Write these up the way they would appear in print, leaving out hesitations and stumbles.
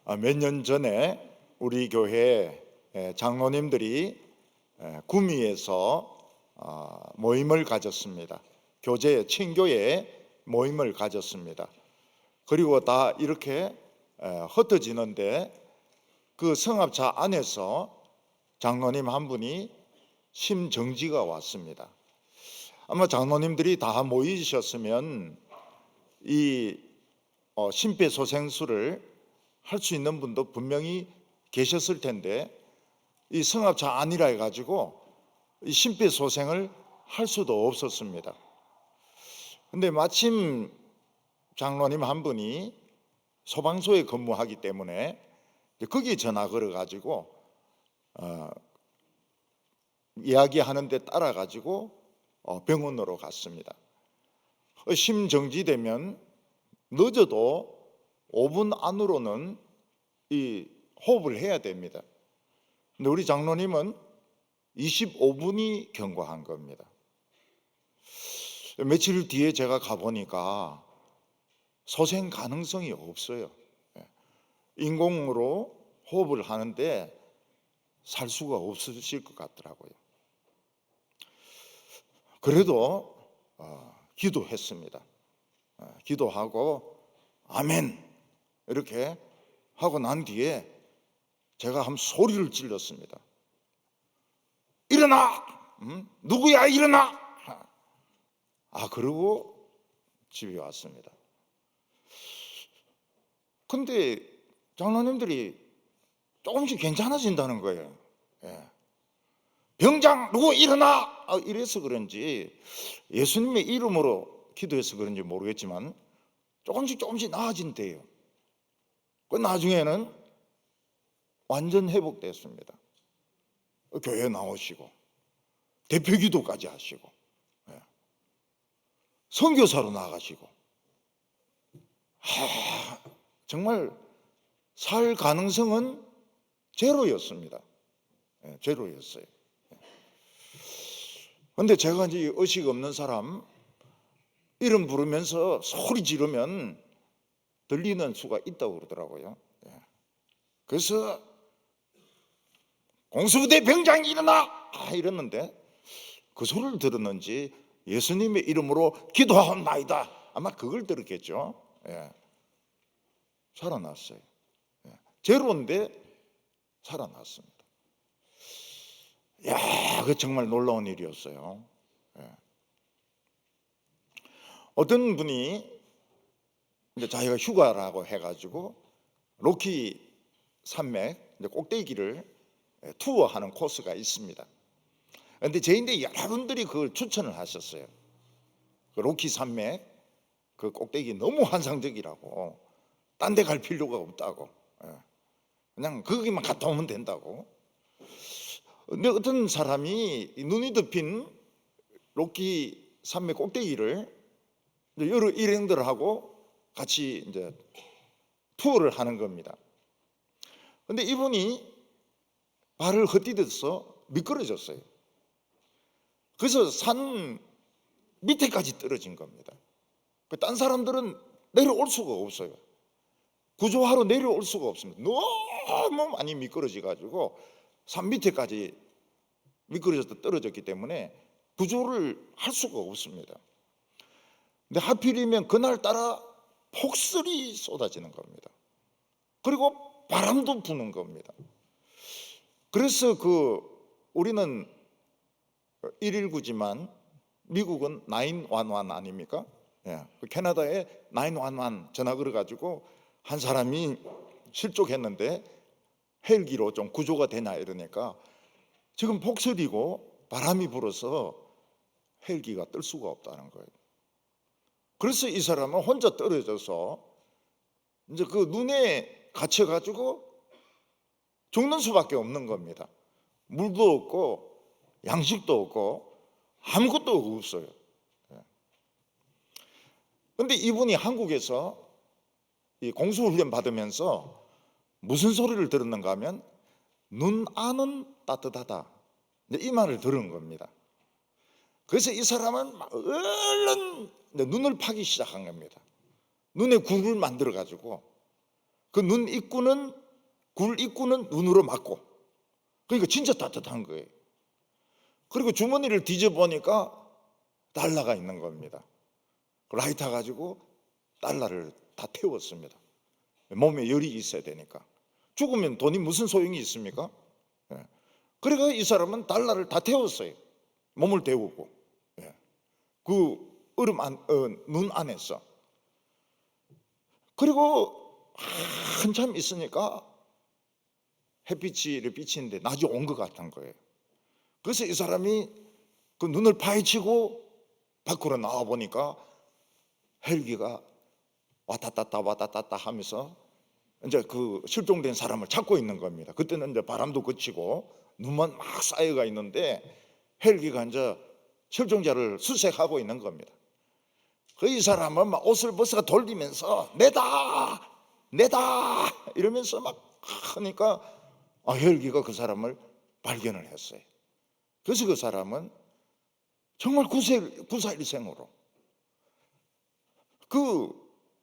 몇 년 전에 우리 교회 장로님들이 구미에서 모임을 가졌습니다. 교제 친교회 모임을 가졌습니다. 그리고 다 이렇게 흩어지는데 그 성합차 안에서 장로님 한 분이 심정지가 왔습니다. 아마 장로님들이 다 모이셨으면 이 심폐소생술을 할 수 있는 분도 분명히 계셨을 텐데 이 성합차 안이라 해가지고 이 심폐소생을 할 수도 없었습니다. 근데 마침 장로님 한 분이 소방서에 근무하기 때문에 거기에 전화 걸어가지고 이야기하는 데 따라가지고 병원으로 갔습니다. 심정지되면 늦어도 5분 안으로는 이 호흡을 해야 됩니다. 근데 우리 장로님은 25분이 경과한 겁니다. 며칠 뒤에 제가 가보니까 소생 가능성이 없어요. 인공으로 호흡을 하는데 살 수가 없으실 것 같더라고요. 그래도 기도했습니다. 기도하고 아멘 이렇게 하고 난 뒤에 제가 한 소리를 질렀습니다. 일어나! 누구야 일어나! 그러고 집에 왔습니다. 근데 장로님들이 조금씩 괜찮아진다는 거예요. 병장 누구 일어나! 이래서 그런지 예수님의 이름으로 기도해서 그런지 모르겠지만 조금씩 나아진대요. 그 나중에는 완전 회복됐습니다. 교회 나오시고 대표기도까지 하시고 선교사로 나가시고 정말 살 가능성은 제로였습니다. 제로였어요. 그런데 제가 이제 의식 없는 사람 이름 부르면서 소리 지르면 들리는 수가 있다고 그러더라고요. 그래서 공수부대 병장 일어나! 이랬는데 그 소리를 들었는지 예수님의 이름으로 기도하옵나이다 아마 그걸 들었겠죠. 살아났어요. 제로인데 살아났습니다. 그 정말 놀라운 일이었어요. 어떤 분이 이제 자기가 휴가라고 해가지고 로키 산맥 꼭대기를 투어하는 코스가 있습니다. 그런데 저희인데 여러분들이 그걸 추천을 하셨어요. 그 로키 산맥 그 꼭대기 너무 환상적이라고 딴 데 갈 필요가 없다고 그냥 거기만 갔다 오면 된다고. 근데 어떤 사람이 눈이 덮인 로키 산맥 꼭대기를 여러 일행들하고 같이 이제 투어를 하는 겁니다. 근데 이분이 발을 헛디뎌서 미끄러졌어요. 그래서 산 밑에까지 떨어진 겁니다. 딴 사람들은 내려올 수가 없어요. 구조하러 내려올 수가 없습니다. 너무 많이 미끄러져 가지고 산 밑에까지 미끄러져서 떨어졌기 때문에 구조를 할 수가 없습니다. 근데 하필이면 그날따라 폭설이 쏟아지는 겁니다. 그리고 바람도 부는 겁니다. 그래서 우리는 119지만 미국은 911 아닙니까? 캐나다에 911 전화 걸어가지고 한 사람이 실족했는데 헬기로 좀 구조가 되냐 이러니까 지금 폭설이고 바람이 불어서 헬기가 뜰 수가 없다는 거예요. 그래서 이 사람은 혼자 떨어져서 이제 그 눈에 갇혀가지고 죽는 수밖에 없는 겁니다. 물도 없고 양식도 없고 아무것도 없어요. 그런데 이분이 한국에서 이 공수훈련 받으면서 무슨 소리를 들었는가 하면 눈 안은 따뜻하다 이 말을 들은 겁니다. 그래서 이 사람은 얼른 눈을 파기 시작한 겁니다. 눈에 굴을 만들어 가지고 그 눈 입구는, 굴 입구는 눈으로 막고, 그러니까 진짜 따뜻한 거예요. 그리고 주머니를 뒤져보니까 달러가 있는 겁니다. 라이터 가지고 달러를 다 태웠습니다. 몸에 열이 있어야 되니까. 죽으면 돈이 무슨 소용이 있습니까? 예. 그러니까 이 사람은 달러를 다 태웠어요. 몸을 데우고. 예. 그 얼음 눈 안에서. 그리고 한참 있으니까 햇빛이 비치는데 낮이 온 것 같은 거예요. 그래서 이 사람이 그 눈을 파헤치고 밖으로 나와 보니까 헬기가 왔다 갔다 하면서 이제 그 실종된 사람을 찾고 있는 겁니다. 그때는 이제 바람도 그치고 눈만 막 쌓여가 있는데 헬기가 이제 실종자를 수색하고 있는 겁니다. 그 이 사람은 막 옷을 벗어 돌리면서 내다 이러면서 막 하니까 헬기가 그 사람을 발견을 했어요. 그래서 그 사람은 정말 구사일생으로 그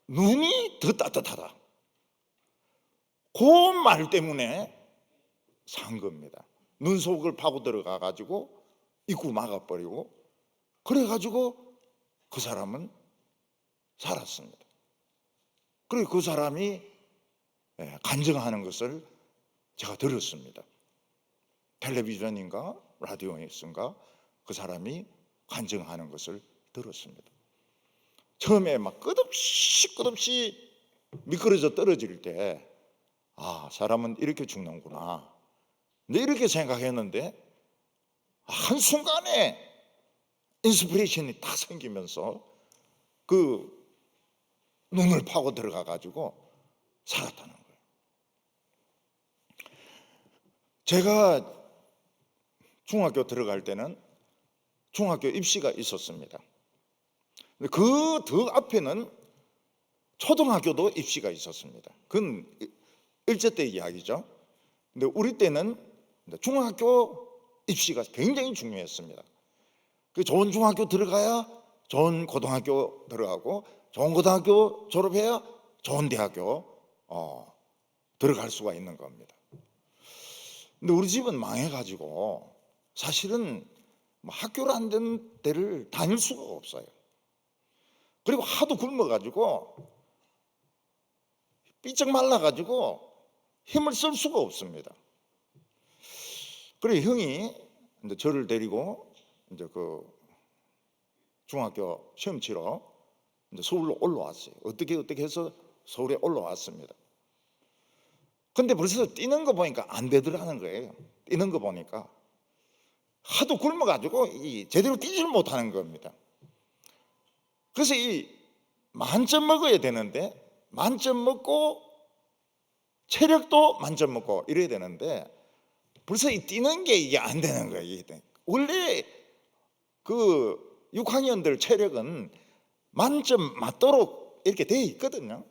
눈이 더 따뜻하다, 그 말 때문에 산 겁니다. 눈 속을 파고 들어가 가지고 입구 막아버리고, 그래 가지고 그 사람은 살았습니다. 그리고 그 사람이 간증하는 것을 제가 들었습니다. 텔레비전인가 라디오에서인가 그 사람이 간증하는 것을 들었습니다. 처음에 막 끝없이 미끄러져 떨어질 때 사람은 이렇게 죽는구나, 이렇게 생각했는데 한순간에 인스피레이션이 딱 생기면서 그 눈을 파고 들어가 가지고 살았다는 거예요. 제가 중학교 들어갈 때는 중학교 입시가 있었습니다. 그 더 앞에는 초등학교도 입시가 있었습니다. 그건 일제 때 이야기죠. 근데 우리 때는 중학교 입시가 굉장히 중요했습니다. 그 좋은 중학교 들어가야 좋은 고등학교 들어가고, 좋은 고등학교 졸업해야 좋은 대학교 들어갈 수가 있는 겁니다. 근데 우리 집은 망해가지고 사실은 학교를 안 된 데를 다닐 수가 없어요. 그리고 하도 굶어가지고 삐쩍 말라가지고 힘을 쓸 수가 없습니다. 그래 형이 이제 저를 데리고 이제 그 중학교 시험 치러 이제 서울로 올라왔어요. 어떻게 해서 서울에 올라왔습니다. 근데 벌써 뛰는 거 보니까 안 되더라는 거예요. 뛰는 거 보니까 하도 굶어가지고 제대로 뛰지를 못하는 겁니다. 그래서 이 만점 먹어야 되는데, 만점 먹고 체력도 만점 먹고 이래야 되는데 벌써 이 뛰는 게 이게 안 되는 거예요. 원래 그 6학년들 체력은 만점 맞도록 이렇게 돼 있거든요.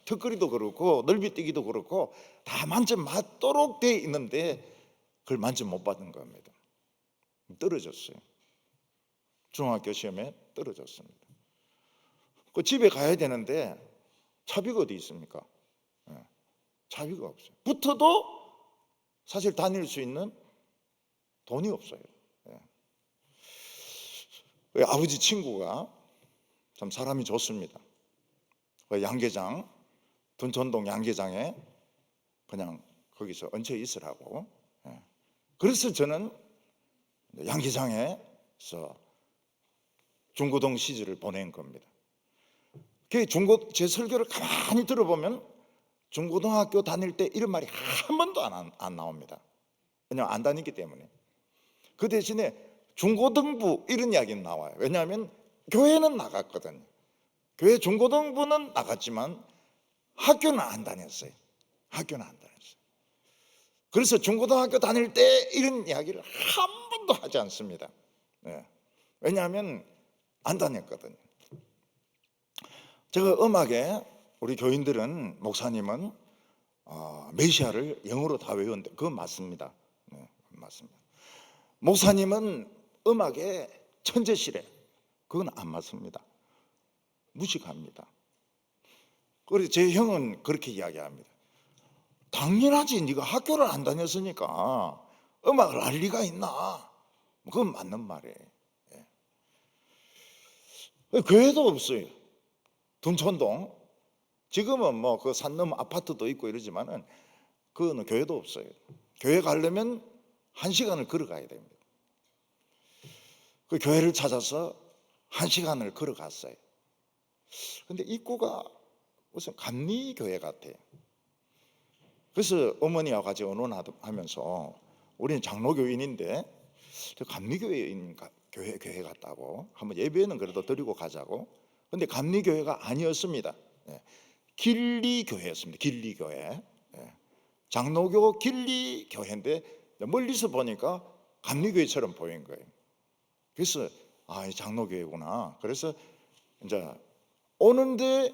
턱걸이도 그렇고 넓이뛰기도 그렇고 다 만점 맞도록 돼 있는데 그걸 만점 못 받은 겁니다. 떨어졌어요. 중학교 시험에 떨어졌습니다. 그 집에 가야 되는데 차비가 어디 있습니까? 차비가 없어요. 붙어도 사실 다닐 수 있는 돈이 없어요. 아버지 친구가 참 사람이 좋습니다. 양계장, 둔천동 양계장에 그냥 거기서 얹혀 있으라고. 그래서 저는 양계장에서 중고등 시절을 보낸 겁니다. 제 설교를 가만히 들어보면 중고등학교 다닐 때 이런 말이 한 번도 안 나옵니다. 왜냐하면 안 다니기 때문에. 그 대신에 중고등부 이런 이야기는 나와요. 왜냐하면 교회는 나갔거든요. 교회 중고등부는 나갔지만 학교는 안 다녔어요. 학교는 안 다녔어요. 그래서 중고등학교 다닐 때 이런 이야기를 한 번도 하지 않습니다. 왜냐하면 안 다녔거든요. 제가 음악에 우리 교인들은, 목사님은 메시아를 영어로 다 외웠는데 그건 맞습니다. 맞습니다. 목사님은 음악에 천재시래, 그건 안 맞습니다. 무식합니다. 그래서 제 형은 그렇게 이야기합니다. 당연하지. 네가 학교를 안 다녔으니까 음악을 알 리가 있나? 그건 맞는 말이에요. 교회도 없어요. 둔촌동. 지금은 뭐 그 산 넘어 아파트도 있고 이러지만은 그거는 교회도 없어요. 교회 가려면 1시간을 걸어가야 됩니다. 그 교회를 찾아서 1시간을 걸어갔어요. 근데 입구가 무슨 감리교회 같아요. 그래서 어머니와 같이 의논하면서 우리는 장로교인인데 저 감리교회인 교회 같다고 한번 예배는 그래도 드리고 가자고. 근데 감리교회가 아니었습니다. 길리교회였습니다. 길리교회. 장로교 길리교회인데 멀리서 보니까 감리교회처럼 보인 거예요. 그래서 이 장로교회구나. 그래서 이제 오는데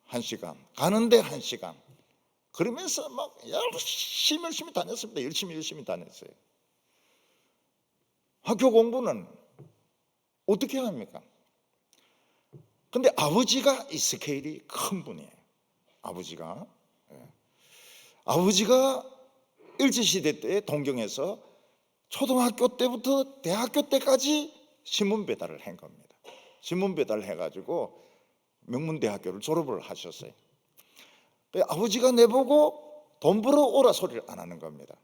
1시간, 가는데 1시간. 그러면서 막 열심히 다녔습니다. 열심히 다녔어요. 학교 공부는 어떻게 합니까? 근데 아버지가 이 스케일이 큰 분이에요. 아버지가 일제시대 때 동경에서 초등학교 때부터 대학교 때까지 신문 배달을 한 겁니다. 신문 배달을 해가지고 명문대학교를 졸업을 하셨어요. 아버지가 내보고 돈 벌어 오라 소리를 안 하는 겁니다.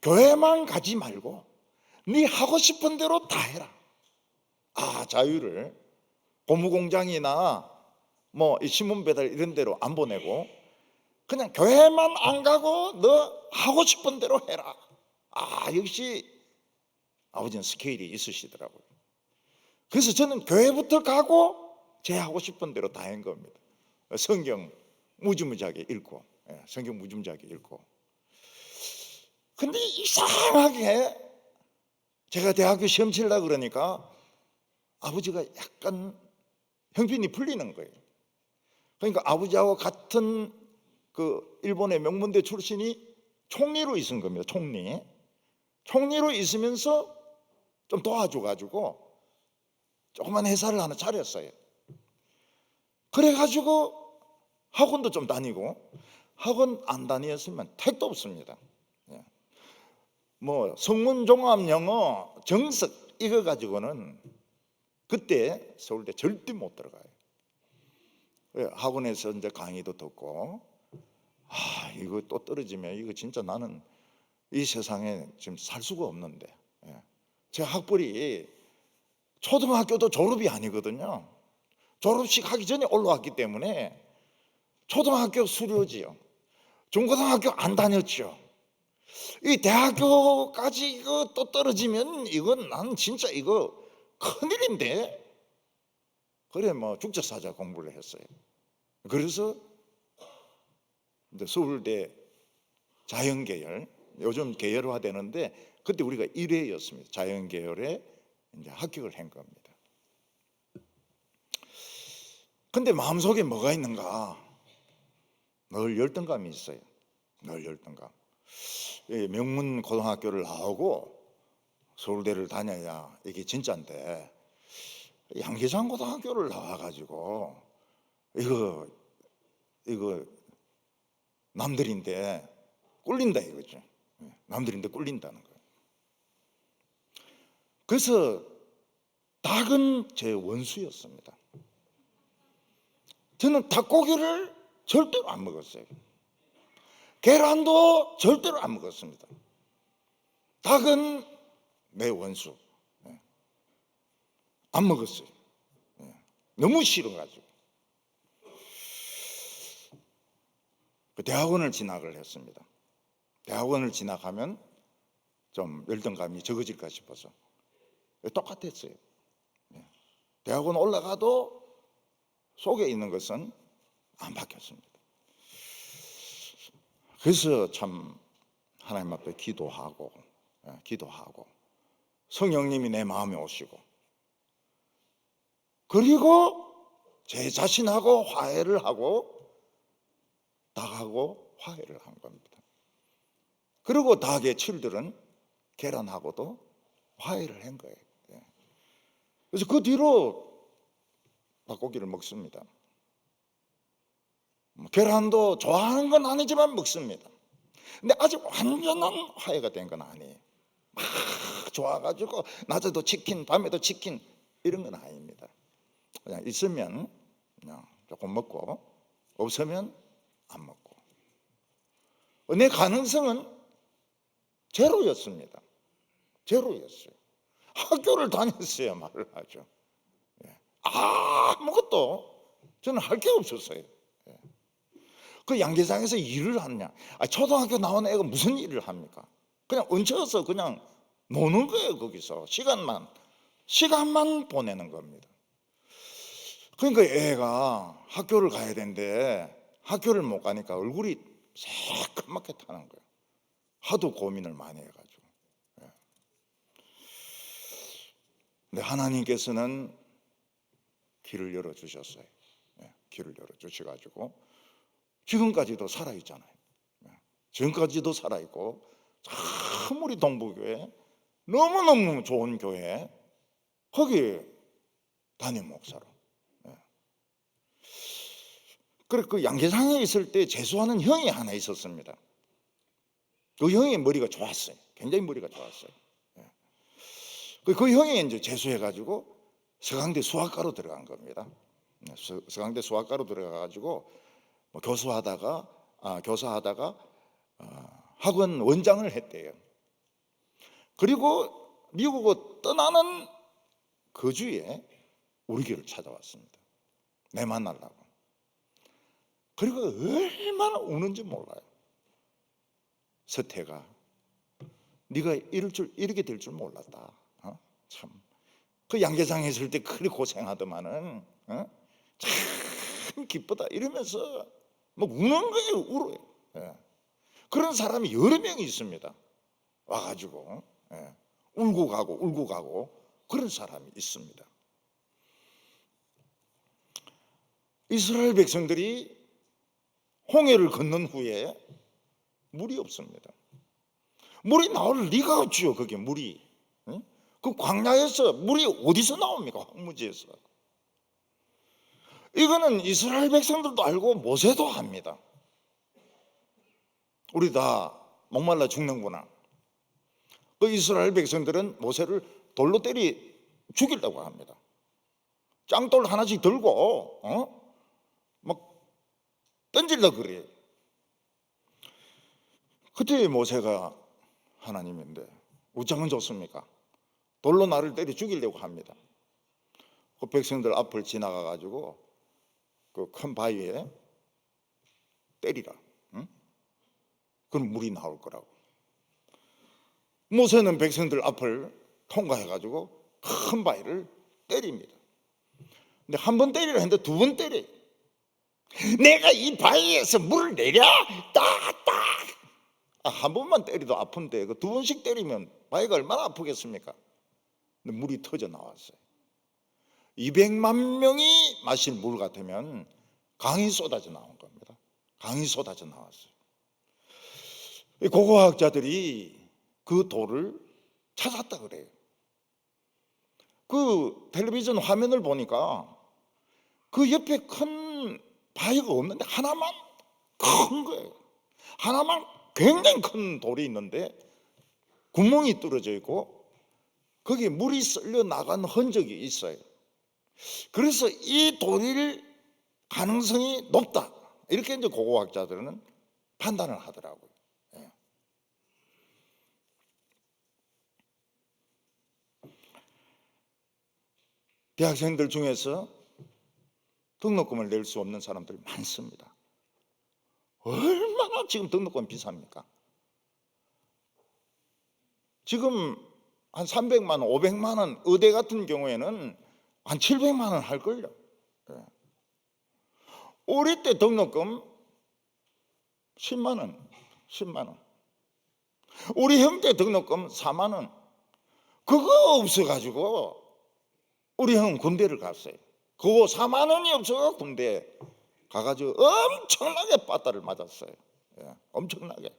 교회만 가지 말고 네 하고 싶은 대로 다 해라. 자유를 고무공장이나 뭐 신문 배달 이런 데로 안 보내고 그냥 교회만 안 가고 너 하고 싶은 대로 해라. 역시 아버지는 스케일이 있으시더라고요. 그래서 저는 교회부터 가고 제 하고 싶은 대로 다 한 겁니다. 성경 무지무지하게 읽고, 성경 무지무지하게 읽고. 근데 이상하게 제가 대학교 시험 치려고 그러니까 아버지가 약간 형편이 풀리는 거예요. 그러니까 아버지하고 같은 그 일본의 명문대 출신이 총리로 있은 겁니다. 총리로 있으면서 좀 도와줘가지고 조그만 회사를 하나 차렸어요. 그래가지고 학원도 좀 다니고, 학원 안 다녔으면 택도 없습니다. 뭐 성문종합영어 정석 이거 가지고는 그때 서울대 절대 못 들어가요. 학원에서 이제 강의도 듣고, 이거 또 떨어지면 이거 진짜 나는 이 세상에 지금 살 수가 없는데. 제 학벌이 초등학교도 졸업이 아니거든요. 졸업식 하기 전에 올라왔기 때문에 초등학교 수료지요. 중고등학교 안 다녔죠. 이 대학교까지 이거 또 떨어지면 이건 난 진짜 이거 큰일인데. 그래 뭐 죽자사자 공부를 했어요. 그래서 이제 서울대 자연계열, 요즘 계열화 되는데 그때 우리가 1회였습니다. 자연계열에 이제 합격을 한 겁니다. 근데 마음속에 뭐가 있는가? 늘 열등감이 있어요. 늘 열등감. 명문 고등학교를 나오고 서울대를 다녀야 이게 진짜인데 양계장 고등학교를 나와가지고 이거 남들인데 꿀린다 이거죠. 남들인데 꿀린다는 거예요. 그래서 닭은 제 원수였습니다. 저는 닭고기를 절대로 안 먹었어요. 계란도 절대로 안 먹었습니다. 닭은 내 원수. 안 먹었어요. 너무 싫어가지고. 대학원을 진학을 했습니다. 대학원을 진학하면 좀 열등감이 적어질까 싶어서 똑같았어요. 대학원 올라가도 속에 있는 것은 안 바뀌었습니다. 그래서 참 하나님 앞에 기도하고 성령님이 내 마음에 오시고 그리고 제 자신하고 화해를 하고 닭하고 화해를 한 겁니다. 그리고 닭의 칠들은 계란하고도 화해를 한 거예요. 그래서 그 뒤로 닭고기를 먹습니다. 계란도 좋아하는 건 아니지만 먹습니다. 근데 아직 완전한 화해가 된 건 아니에요. 막 좋아가지고 낮에도 치킨, 밤에도 치킨 이런 건 아닙니다. 그냥 있으면 그냥 조금 먹고 없으면 안 먹고. 내 가능성은 제로였습니다. 제로였어요. 학교를 다녔어야 말을 하죠. 아무것도 저는 할 게 없었어요. 그 양계장에서 일을 하느냐? 초등학교 나온 애가 무슨 일을 합니까? 그냥 얹혀서 그냥 노는 거예요. 거기서 시간만 보내는 겁니다. 그러니까 애가 학교를 가야 되는데 학교를 못 가니까 얼굴이 새까맣게 타는 거예요. 하도 고민을 많이 해가지고. 근데 하나님께서는 길을 열어주셨어요. 길을 열어주셔가지고 지금까지도 살아있잖아요. 지금까지도 살아있고 참 우리 동부교회 너무너무 좋은 교회 거기 담임 목사로. 그래 그 양계장에 있을 때 재수하는 형이 하나 있었습니다. 그 형이 머리가 좋았어요. 굉장히 머리가 좋았어요. 그 형이 이제 재수해가지고 서강대 수학과로 들어간 겁니다. 서강대 수학과로 들어가가지고 교사하다가 학원 원장을 했대요. 그리고 미국으로 떠나는 그 주에 우리 교회를 찾아왔습니다. 내 만나려고. 그리고 얼마나 우는지 몰라요. 서태가 네가 이렇게 될 줄 몰랐다. 참. 그 양계장에 있을 때 그리 고생하더만은 참 기쁘다 이러면서 뭐 우는 거예요. 울어요. 그런 사람이 여러 명이 있습니다. 와가지고 울고 가고 그런 사람이 있습니다. 이스라엘 백성들이 홍해를 건넌 후에 물이 없습니다. 물이 나올 리가 없지요. 그게 물이. 그 광야에서 물이 어디서 나옵니까? 황무지에서. 이거는 이스라엘 백성들도 알고 모세도 합니다. 우리 다 목말라 죽는구나. 그 이스라엘 백성들은 모세를 돌로 때리 죽이려고 합니다. 짱돌 하나씩 들고 막 던지려고 그래요. 그때 모세가 하나님인데 어쩌면 좋습니까? 돌로 나를 때려 죽이려고 합니다. 그 백성들 앞을 지나가 가지고 그 큰 바위에 때리라. 그럼 물이 나올 거라고. 모세는 백성들 앞을 통과해 가지고 큰 바위를 때립니다. 근데 한 번 때리라 했는데 두 번 때려요. 내가 이 바위에서 물을 내려 딱딱. 한 번만 때려도 아픈데 그 두 번씩 때리면 바위가 얼마나 아프겠습니까? 근데 물이 터져 나왔어요. 200만 명이 마실 물 같으면 강이 쏟아져 나온 겁니다. 강이 쏟아져 나왔어요. 고고학자들이 그 돌을 찾았다 그래요. 그 텔레비전 화면을 보니까 그 옆에 큰 바위가 없는데 하나만 큰 거예요. 하나만 굉장히 큰 돌이 있는데 구멍이 뚫어져 있고 거기에 물이 쓸려 나간 흔적이 있어요. 그래서 이 돌일 가능성이 높다. 이렇게 이제 고고학자들은 판단을 하더라고요. 대학생들 중에서 등록금을 낼 수 없는 사람들이 많습니다. 얼마나 지금 등록금 비쌉니까? 지금 한 300만 원, 500만 원, 의대 같은 경우에는 한 700만 원 할걸요. 우리 때 등록금 10만 원, 10만 원. 우리 형 때 등록금 4만 원. 그거 없어가지고 우리 형은 군대를 갔어요. 그거 4만 원이 없어서 군대 가가지고 엄청나게 빠따를 맞았어요. 엄청나게.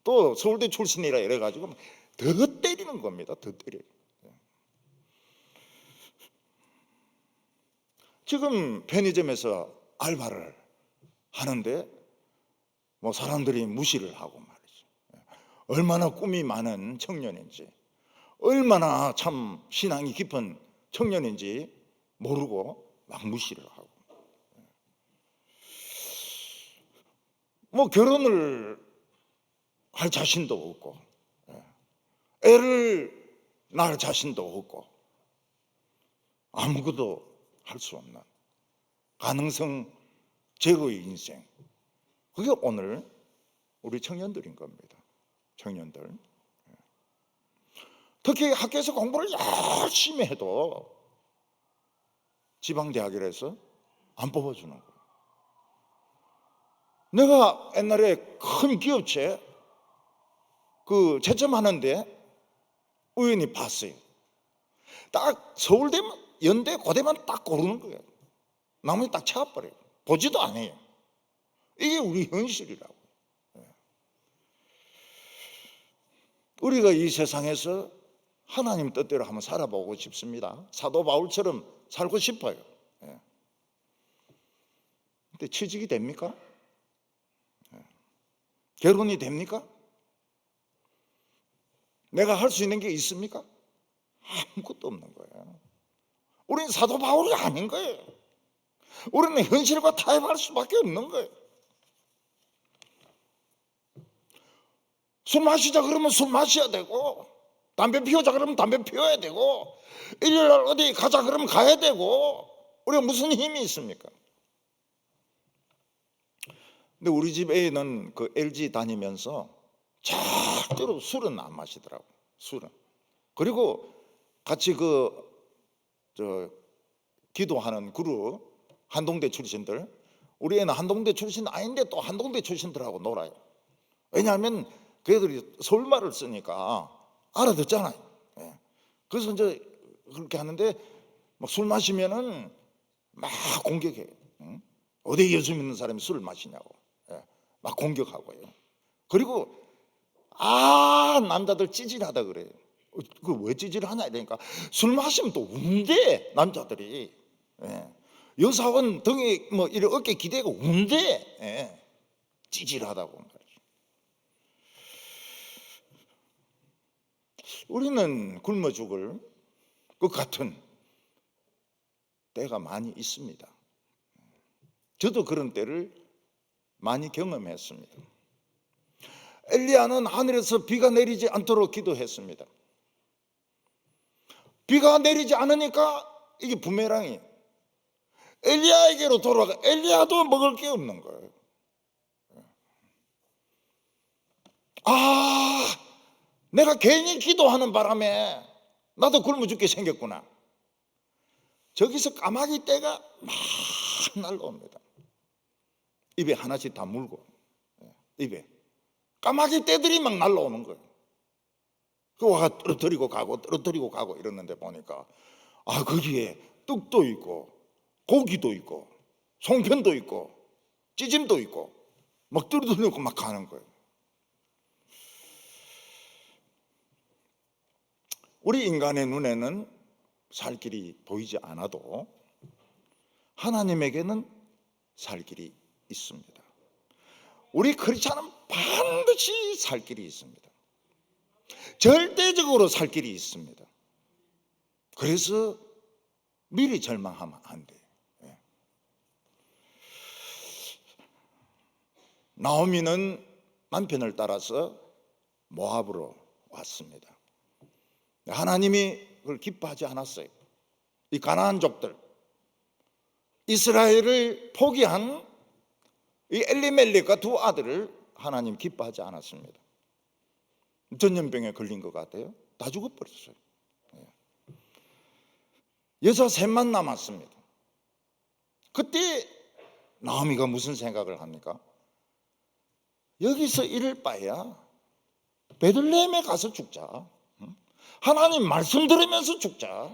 또 서울대 출신이라 이래가지고 더 때리는 겁니다. 더 때려요. 지금 편의점에서 알바를 하는데 뭐 사람들이 무시를 하고 말이죠. 얼마나 꿈이 많은 청년인지, 얼마나 참 신앙이 깊은 청년인지 모르고 막 무시를 하고, 뭐 결혼을 할 자신도 없고, 애를 낳을 자신도 없고, 아무것도 할 수 없는 가능성 제로의 인생. 그게 오늘 우리 청년들인 겁니다. 청년들. 특히 학교에서 공부를 열심히 해도 지방대학이라서 안 뽑아주는 거예요. 내가 옛날에 큰 기업체 채점하는데 우연히 봤어요. 딱 서울대면, 연대, 고대만 딱 고르는 거예요. 나머지 딱 채워버려요. 보지도 않아요. 이게 우리 현실이라고. 우리가 이 세상에서 하나님 뜻대로 한번 살아보고 싶습니다. 사도 바울처럼 살고 싶어요. 근데 취직이 됩니까? 결혼이 됩니까? 내가 할 수 있는 게 있습니까? 아무것도 없는 거예요. 우리는 사도 바울이 아닌 거예요. 우리는 현실과 타협할 수밖에 없는 거예요. 술 마시자 그러면 술 마셔야 되고, 담배 피우자 그러면 담배 피워야 되고, 일요일 날 어디 가자 그러면 가야 되고, 우리가 무슨 힘이 있습니까? 근데 우리 집 애는 그 LG 다니면서 절대로 술은 안 마시더라고. 술은. 그리고 같이 기도하는 그룹, 한동대 출신들, 우리 애는 한동대 출신 아닌데 또 한동대 출신들하고 놀아요. 왜냐하면 그 애들이 서울말을 쓰니까 알아듣잖아요. 그래서 이제 그렇게 하는데 막 술 마시면은 막 공격해요. 어디 예수 믿는 사람이 술을 마시냐고 막 공격하고요. 그리고 남자들 찌질하다 그래요. 그 왜 찌질하냐 이러니까 술 마시면 또 운대 남자들이. 여사원 등에 뭐 이렇게 어깨 기대고 운대. 찌질하다고 말이죠. 우리는 굶어 죽을 것 같은 때가 많이 있습니다. 저도 그런 때를 많이 경험했습니다. 엘리야는 하늘에서 비가 내리지 않도록 기도했습니다. 비가 내리지 않으니까 이게 부메랑이 엘리야에게로 돌아가. 엘리야도 먹을 게 없는 거예요. 내가 괜히 기도하는 바람에 나도 굶어 죽게 생겼구나. 저기서 까마귀 떼가 막 날라옵니다. 입에 하나씩 다 물고, 입에 까마귀 떼들이 막 날라오는 거예요. 그 와가 떨어뜨리고 가고 이러는데 보니까 거기에 떡도 있고 고기도 있고 송편도 있고 찌짐도 있고 막 떨어뜨리고 막 가는 거예요. 우리 인간의 눈에는 살 길이 보이지 않아도 하나님에게는 살 길이 있습니다. 우리 크리스찬은 반드시 살 길이 있습니다. 절대적으로 살 길이 있습니다. 그래서 미리 절망하면 안 돼요. 나오미는 남편을 따라서 모압으로 왔습니다. 하나님이 그걸 기뻐하지 않았어요. 이 가나안족들, 이스라엘을 포기한 이 엘리멜렉과 두 아들을 하나님 기뻐하지 않았습니다. 전염병에 걸린 것 같아요. 다 죽어버렸어요. 여자 셋만 남았습니다. 그때 나오미가 무슨 생각을 합니까? 여기서 이럴 바에야 베들레헴에 가서 죽자. 하나님 말씀 들으면서 죽자.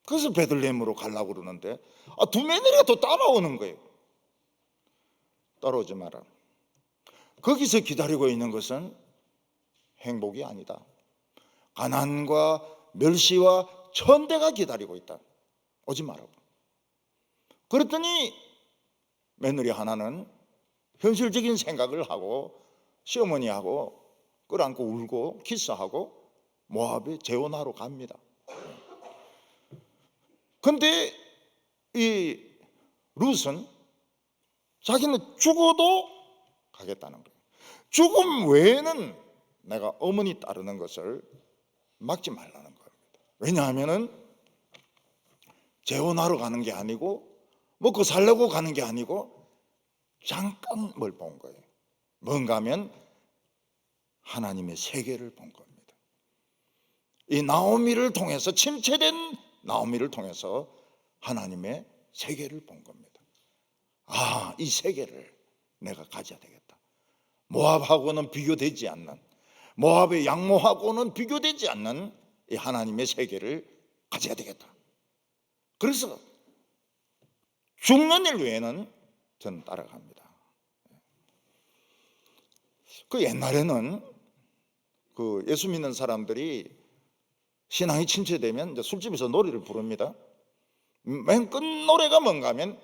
그래서 베들레헴으로 가려고 그러는데 두 며느리가 또 따라오는 거예요. 따라오지 마라. 거기서 기다리고 있는 것은 행복이 아니다. 가난과 멸시와 천대가 기다리고 있다. 오지 마라고. 그랬더니 며느리 하나는 현실적인 생각을 하고 시어머니하고 끌안고 울고 키스하고 모압에 재혼하러 갑니다. 근데 이 룻은 자기는 죽어도 가겠다는 거예요. 죽음 외에는 내가 어머니 따르는 것을 막지 말라는 겁니다. 왜냐하면은 재혼하러 가는 게 아니고 먹고 살려고 가는 게 아니고 잠깐 뭘 본 거예요. 뭔가 하면 하나님의 세계를 본 겁니다. 이 나오미를 통해서, 침체된 나오미를 통해서 하나님의 세계를 본 겁니다. 아, 이 세계를 내가 가져야 되겠다. 모압하고는 비교되지 않는, 모압의 양모하고는 비교되지 않는 이 하나님의 세계를 가져야 되겠다. 그래서 죽는 일 외에는 저는 따라갑니다. 그 옛날에는 그 예수 믿는 사람들이 신앙이 침체되면 이제 술집에서 노래를 부릅니다. 맨 끝 노래가 뭔가 하면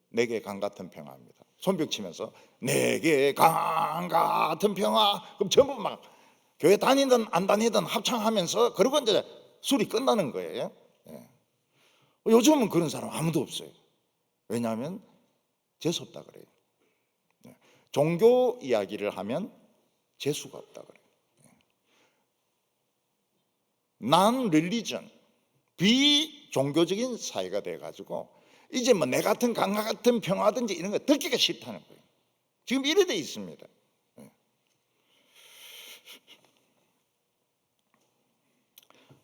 내게 강 같은 평화입니다. 손뼉 치면서 내게 강 같은 평화. 그럼 전부 막 교회 다니든 안 다니든 합창하면서, 그러고 이제 술이 끝나는 거예요. 요즘은 그런 사람 아무도 없어요. 왜냐하면 재수없다 그래요. 종교 이야기를 하면 재수가 없다 그래요. non-religion, 비종교적인 사회가 돼가지고 이제 뭐 내 같은 강과 같은 평화든지 이런 거 듣기가 싫다는 거예요. 지금 이래 돼 있습니다.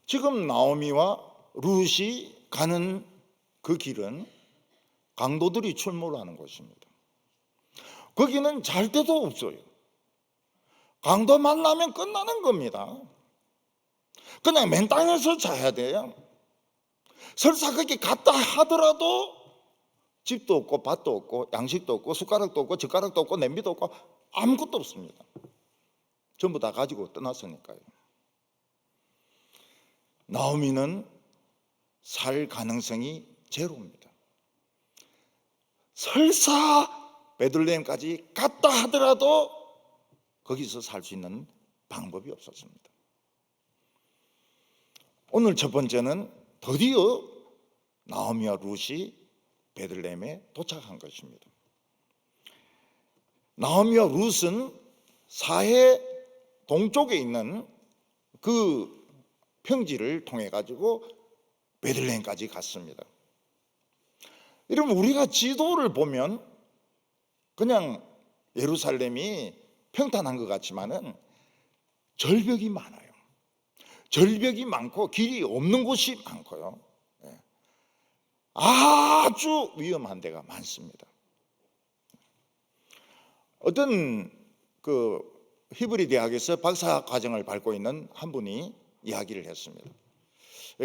지금 나오미와 룻이 가는 그 길은 강도들이 출몰하는 곳입니다. 거기는 잘 데도 없어요. 강도 만나면 끝나는 겁니다. 그냥 맨 땅에서 자야 돼요. 설사 거기 갔다 하더라도 집도 없고 밭도 없고 양식도 없고 숟가락도 없고 젓가락도 없고 냄비도 없고 아무것도 없습니다. 전부 다 가지고 떠났으니까요. 나오미는 살 가능성이 제로입니다. 설사 베들레헴까지 갔다 하더라도 거기서 살 수 있는 방법이 없었습니다. 오늘 첫 번째는 드디어 나오미와 룻이 베들레헴에 도착한 것입니다. 나오미와 룻은 사해 동쪽에 있는 그 평지를 통해 가지고 베들레헴까지 갔습니다. 여러분, 우리가 지도를 보면 그냥 예루살렘이 평탄한 것 같지만은 절벽이 많아요. 절벽이 많고 길이 없는 곳이 많고요. 아주 위험한 데가 많습니다. 어떤 그 히브리 대학에서 박사 과정을 밟고 있는 한 분이 이야기를 했습니다.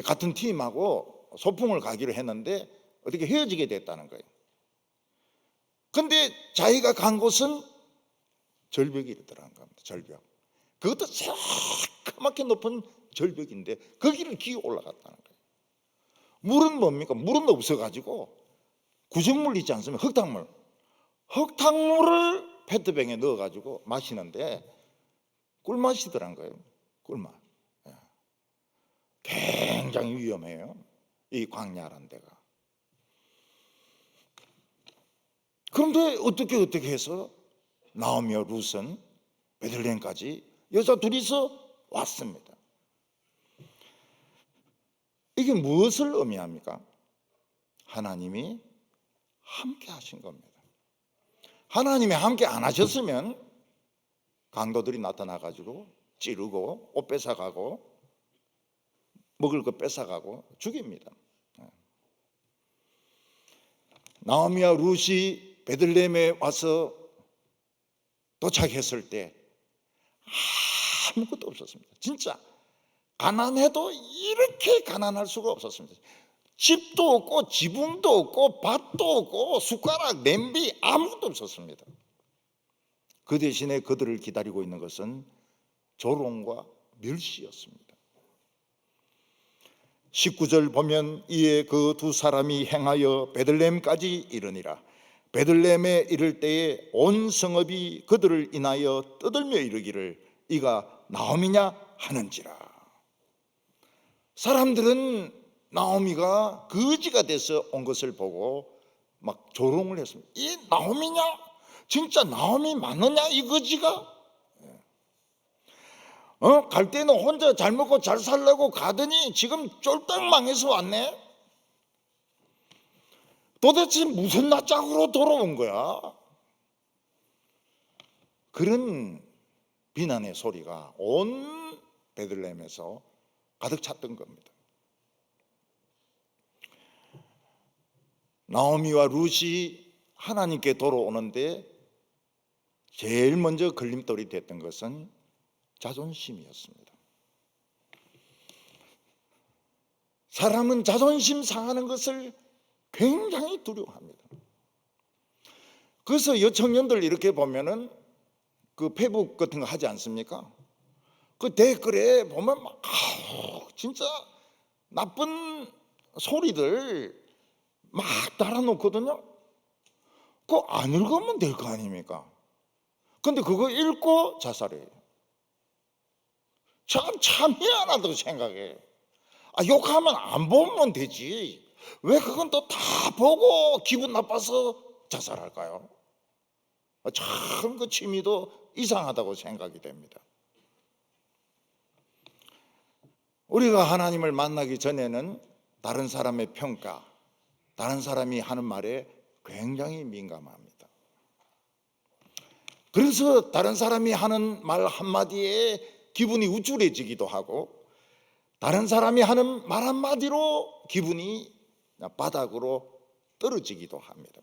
같은 팀하고 소풍을 가기로 했는데 어떻게 헤어지게 됐다는 거예요. 근데 자기가 간 곳은 절벽이 들어간 겁니다. 절벽. 그것도 새까맣게 높은 절벽인데 거기를 기어 올라갔다는 거예요. 물은 뭡니까? 물은 없어가지고 구정물 있지 않습니까? 흙탕물. 흙탕물을 페트병에 넣어가지고 마시는데 꿀맛이더란 거예요. 꿀맛. 굉장히 위험해요. 이 광야란 데가. 그런데 어떻게 해서 나오미와 룻은 베들레헴까지 여자 둘이서 왔습니다. 이게 무엇을 의미합니까? 하나님이 함께 하신 겁니다. 하나님이 함께 안 하셨으면 강도들이 나타나가지고 찌르고 옷 뺏어가고 먹을 거 뺏어가고 죽입니다. 나오미와 룻이 베들레헴에 와서 도착했을 때 아무것도 없었습니다. 진짜 가난해도 이렇게 가난할 수가 없었습니다. 집도 없고 지붕도 없고 밭도 없고 숟가락, 냄비 아무것도 없었습니다. 그 대신에 그들을 기다리고 있는 것은 조롱과 멸시였습니다. 19절 보면 이에 그 두 사람이 행하여 베들레헴까지 이르니라. 베들레헴에 이를 때에 온 성읍이 그들을 인하여 떠들며 이르기를 이가 나오미냐 하는지라. 사람들은 나오미가 거지가 돼서 온 것을 보고 막 조롱을 했습니다. 이 나오미냐? 진짜 나오미 맞느냐 이 거지가? 갈 때는 혼자 잘 먹고 잘 살려고 가더니 지금 쫄딱 망해서 왔네? 도대체 무슨 낯짝으로 돌아온 거야? 그런 비난의 소리가 온 베들레헴에서 가득 찼던 겁니다. 나오미와 룻이 하나님께 돌아오는데 제일 먼저 걸림돌이 됐던 것은 자존심이었습니다. 사람은 자존심 상하는 것을 굉장히 두려워합니다. 그래서 여청년들 이렇게 보면은 그 페북 같은 거 하지 않습니까? 그 댓글에 보면 막 진짜 나쁜 소리들 막 달아놓거든요. 그거 안 읽으면 될 거 아닙니까? 근데 그거 읽고 자살해요. 참 희한하다고 생각해. 욕하면 안 보면 되지. 왜 그건 또 다 보고 기분 나빠서 자살할까요? 참 그 취미도 이상하다고 생각이 됩니다. 우리가 하나님을 만나기 전에는 다른 사람의 평가, 다른 사람이 하는 말에 굉장히 민감합니다. 그래서 다른 사람이 하는 말 한마디에 기분이 우쭐해지기도 하고 다른 사람이 하는 말 한마디로 기분이 바닥으로 떨어지기도 합니다.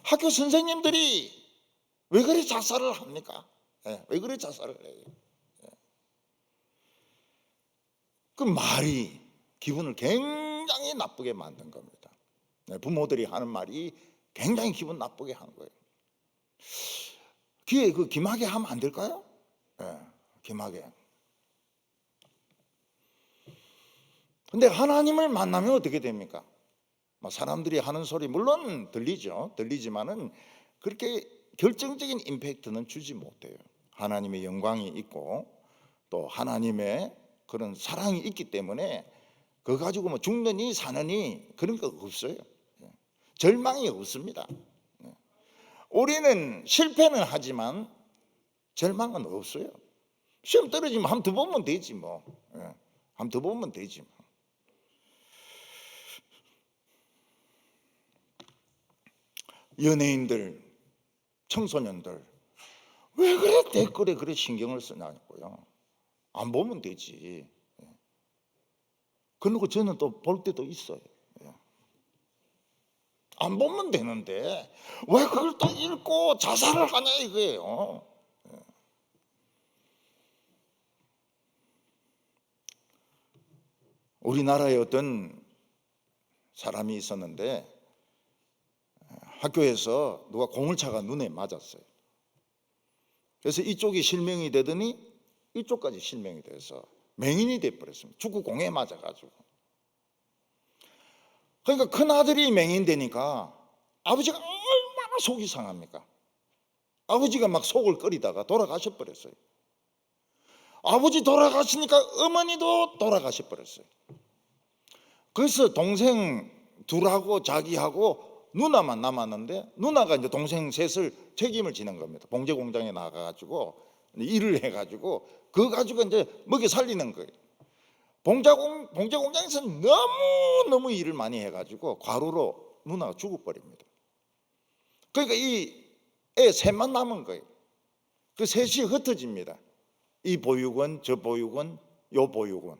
학교 선생님들이 왜 그리 자살을 합니까? 왜 그리 자살을 해요? 그 말이 기분을 굉장히 나쁘게 만든 겁니다. 부모들이 하는 말이 굉장히 기분 나쁘게 한 거예요. 귀에 그 김하게 하면 안 될까요? 김하게. 근데 하나님을 만나면 어떻게 됩니까? 사람들이 하는 소리 물론 들리지만은 그렇게 결정적인 임팩트는 주지 못해요. 하나님의 영광이 있고 또 하나님의 그런 사랑이 있기 때문에 그거 가지고 뭐 죽느니 사느니 그런 거 없어요. 절망이 없습니다. 우리는 실패는 하지만 절망은 없어요. 시험 떨어지면 한 번 더 보면 되지 뭐. 한 번 더 보면 되지 뭐. 연예인들, 청소년들 왜 그래 댓글에 그래 신경을 쓰냐고요. 안 보면 되지. 그러고 저는 또 볼 때도 있어요. 안 보면 되는데 왜 그걸 또 읽고 자살을 하냐 이거예요. 우리나라에 어떤 사람이 있었는데 학교에서 누가 고물차가 눈에 맞았어요. 그래서 이쪽이 실명이 되더니 이쪽까지 실명이 돼서 맹인이 돼버렸습니다. 축구공에 맞아가지고. 그러니까 큰아들이 맹인 되니까 아버지가 얼마나 속이 상합니까? 아버지가 막 속을 끓이다가 돌아가셔 버렸어요. 아버지 돌아가시니까 어머니도 돌아가셔 버렸어요. 그래서 동생 둘하고 자기하고 누나만 남았는데 누나가 이제 동생 셋을 책임을 지는 겁니다. 봉제 공장에 나가가지고 일을 해가지고 그거 가지고 이제 먹여 살리는 거예요. 봉제 공장에서 너무 일을 많이 해가지고 과로로 누나가 죽어버립니다. 그러니까 이 애 셋만 남은 거예요. 그 셋이 흩어집니다. 이 보육원, 저 보육원, 요 보육원.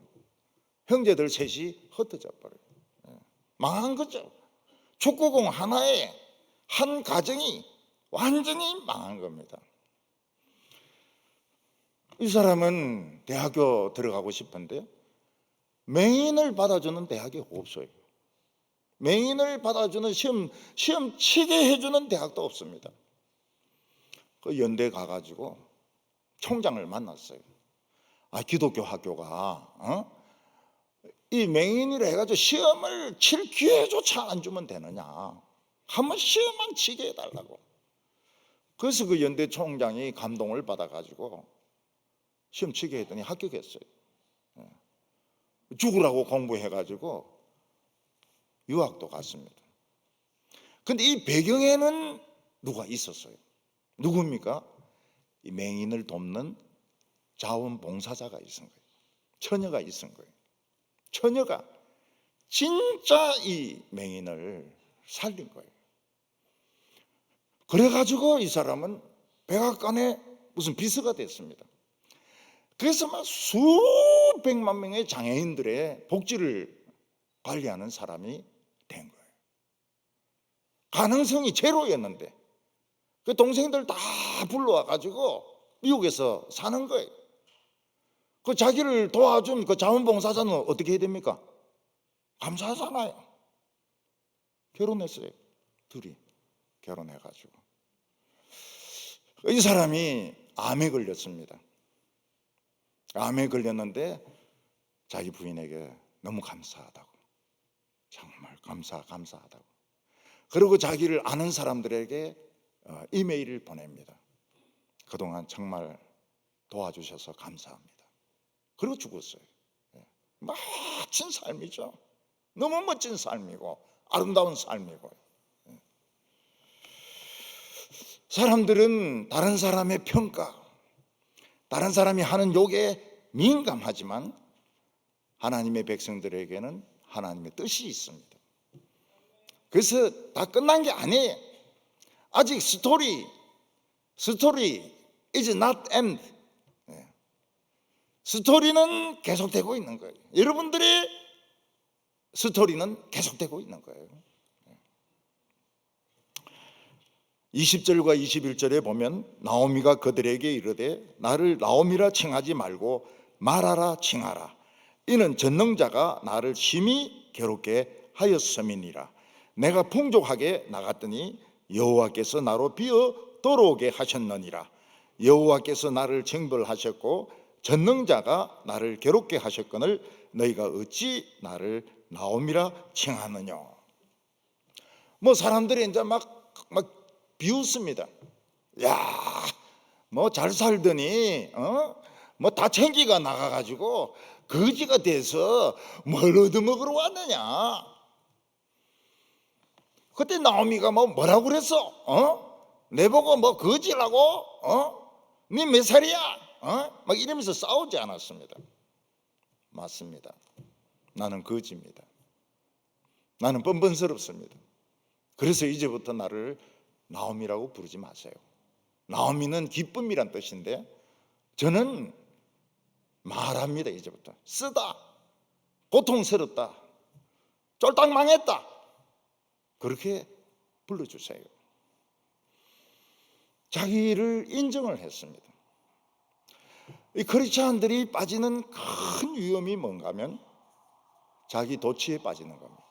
형제들 셋이 흩어져 버려요. 망한 거죠. 축구공 하나에 한 가정이 완전히 망한 겁니다. 이 사람은 대학교 들어가고 싶은데 맹인을 받아주는 대학이 없어요. 맹인을 받아주는 시험 치게 해주는 대학도 없습니다. 그 연대 가가지고 총장을 만났어요. 기독교 학교가 이 맹인이라 해가지고 시험을 칠 기회조차 안 주면 되느냐. 한번 시험만 치게 해달라고. 그래서 그 연대 총장이 감동을 받아가지고 시험 치게 했더니 합격했어요. 죽으라고 공부해가지고 유학도 갔습니다. 근데 이 배경에는 누가 있었어요? 누굽니까? 이 맹인을 돕는 자원봉사자가 있은 거예요. 처녀가 있은 거예요. 처녀가 진짜 이 맹인을 살린 거예요. 그래가지고 이 사람은 백악관에 무슨 비서가 됐습니다. 그래서 막 수백만 명의 장애인들의 복지를 관리하는 사람이 된 거예요. 가능성이 제로였는데 그 동생들 다 불러와가지고 미국에서 사는 거예요. 그 자기를 도와준 그 자원봉사자는 어떻게 해야 됩니까? 감사하잖아요. 결혼했어요. 둘이 결혼해가지고 이 사람이 암에 걸렸습니다. 암에 걸렸는데 자기 부인에게 너무 감사하다고, 정말 감사하다고. 그리고 자기를 아는 사람들에게 이메일을 보냅니다. 그동안 정말 도와주셔서 감사합니다. 그리고 죽었어요. 멋진 삶이죠. 너무 멋진 삶이고 아름다운 삶이고. 사람들은 다른 사람의 평가, 다른 사람이 하는 욕에 민감하지만 하나님의 백성들에게는 하나님의 뜻이 있습니다. 그래서 다 끝난 게 아니에요. 아직 스토리 is not end. 스토리는 계속되고 있는 거예요. 여러분들의 스토리는 계속되고 있는 거예요. 20절과 21절에 보면 나오미가 그들에게 이르되 나를 나오미라 칭하지 말고 마라라 칭하라. 이는 전능자가 나를 심히 괴롭게 하였음이니라. 내가 풍족하게 나갔더니 여호와께서 나로 비어 돌아오게 하셨느니라. 여호와께서 나를 징벌하셨고 전능자가 나를 괴롭게 하셨거늘 너희가 어찌 나를 나오미라 칭하느냐. 뭐 사람들이 이제 막 비웃습니다. 야, 뭐 잘 살더니 뭐 다 챙기가 나가가지고 거지가 돼서 뭘 얻어먹으러 왔느냐. 그때 나오미가 뭐라고 그랬어? 내보고 뭐 거지라고? 니 몇 살이야? 막 이러면서 싸우지 않았습니다. 맞습니다. 나는 거지입니다. 나는 뻔뻔스럽습니다. 그래서 이제부터 나를 나오미라고 부르지 마세요. 나오미는 기쁨이란 뜻인데 저는 말합니다. 이제부터 쓰다, 고통스럽다, 쫄딱 망했다, 그렇게 불러주세요. 자기를 인정을 했습니다. 이 크리스찬들이 빠지는 큰 위험이 뭔가 하면 자기 도취에 빠지는 겁니다.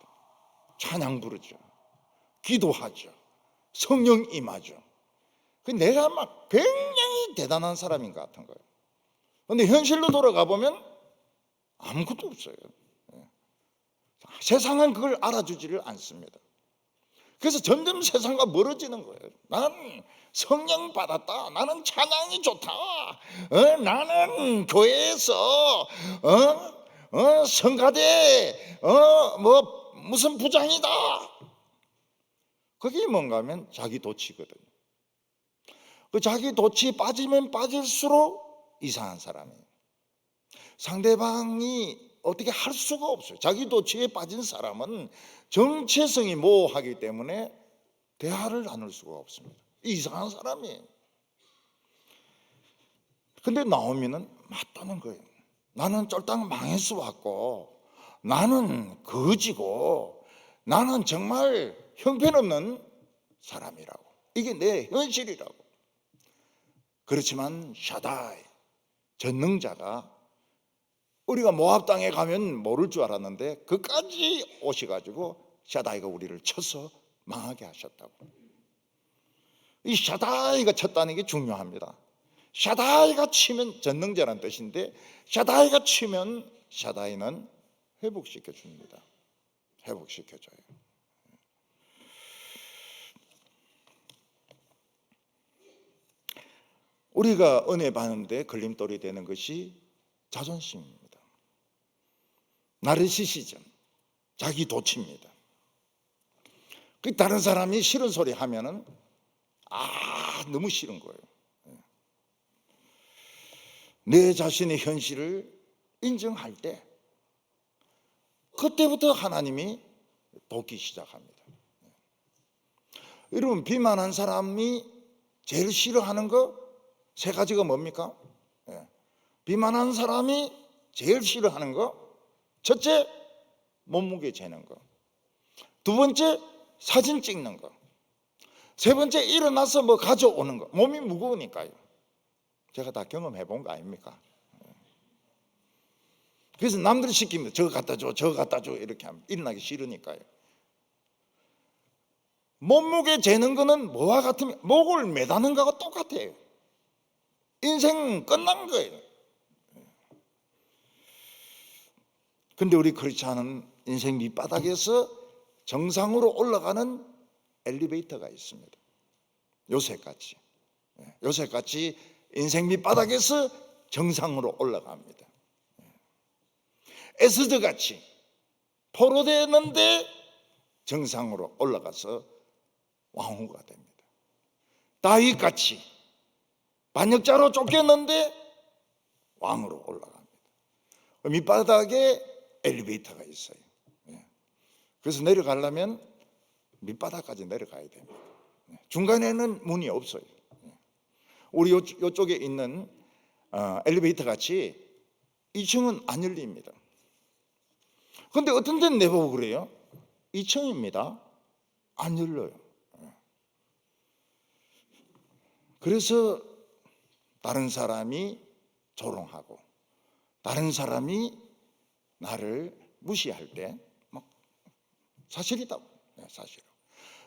찬양 부르죠, 기도하죠, 성령 임하죠. 내가 막 굉장히 대단한 사람인 것 같은 거예요. 그런데 현실로 돌아가 보면 아무것도 없어요. 세상은 그걸 알아주지를 않습니다. 그래서 점점 세상과 멀어지는 거예요. 나는 성령 받았다, 나는 찬양이 좋다, 나는 교회에서 성가대 뭐 무슨 부장이다. 그게 뭔가 하면 자기 도취거든요. 그 자기 도취에 빠지면 빠질수록 이상한 사람이에요. 상대방이 어떻게 할 수가 없어요. 자기 도취에 빠진 사람은 정체성이 모호하기 때문에 대화를 나눌 수가 없습니다. 이상한 사람이에요. 근데 나오미는 맞다는 거예요. 나는 쫄딱 망해서 왔고, 나는 거지고, 나는 정말 형편없는 사람이라고. 이게 내 현실이라고. 그렇지만 샤다이, 전능자가, 우리가 모압 땅에 가면 모를 줄 알았는데 그까지 오셔가지고 샤다이가 우리를 쳐서 망하게 하셨다고. 이 샤다이가 쳤다는 게 중요합니다. 샤다이가 치면 전능자라는 뜻인데 샤다이가 치면 샤다이는 회복시켜 줍니다. 회복시켜줘요. 우리가 은혜 받는데 걸림돌이 되는 것이 자존심입니다. 나르시시즘, 자기 도취입니다. 그 다른 사람이 싫은 소리 하면은 너무 싫은 거예요. 내 자신의 현실을 인정할 때 그때부터 하나님이 돕기 시작합니다. 여러분, 비만한 사람이 제일 싫어하는 거 세 가지가 뭡니까? 비만한 사람이 제일 싫어하는 거, 첫째, 몸무게 재는 거. 두 번째, 사진 찍는 거. 세 번째, 일어나서 뭐 가져오는 거. 몸이 무거우니까요. 제가 다 경험해 본 거 아닙니까? 그래서 남들이 시키면 저거 갖다 줘, 저거 갖다 줘 이렇게 하면 일어나기 싫으니까요. 몸무게 재는 거는 뭐와 같으면 목을 매다는 거하고 똑같아요. 인생 끝난 거예요. 근데 우리 그렇지 않은 인생 밑바닥에서 정상으로 올라가는 엘리베이터가 있습니다. 요새같이 인생 밑바닥에서 정상으로 올라갑니다. 에스더같이 포로되는데 정상으로 올라가서 왕후가 됩니다. 다윗같이 반역자로 쫓겼는데 왕으로 올라갑니다. 밑바닥에 엘리베이터가 있어요. 그래서 내려가려면 밑바닥까지 내려가야 됩니다. 중간에는 문이 없어요. 우리 이쪽에 있는 엘리베이터 같이 2층은 안 열립니다. 그런데 어떤 데는 내보고 그래요. 2층입니다. 안 열려요. 그래서 다른 사람이 조롱하고 다른 사람이 나를 무시할 때 막 사실이다. 사실.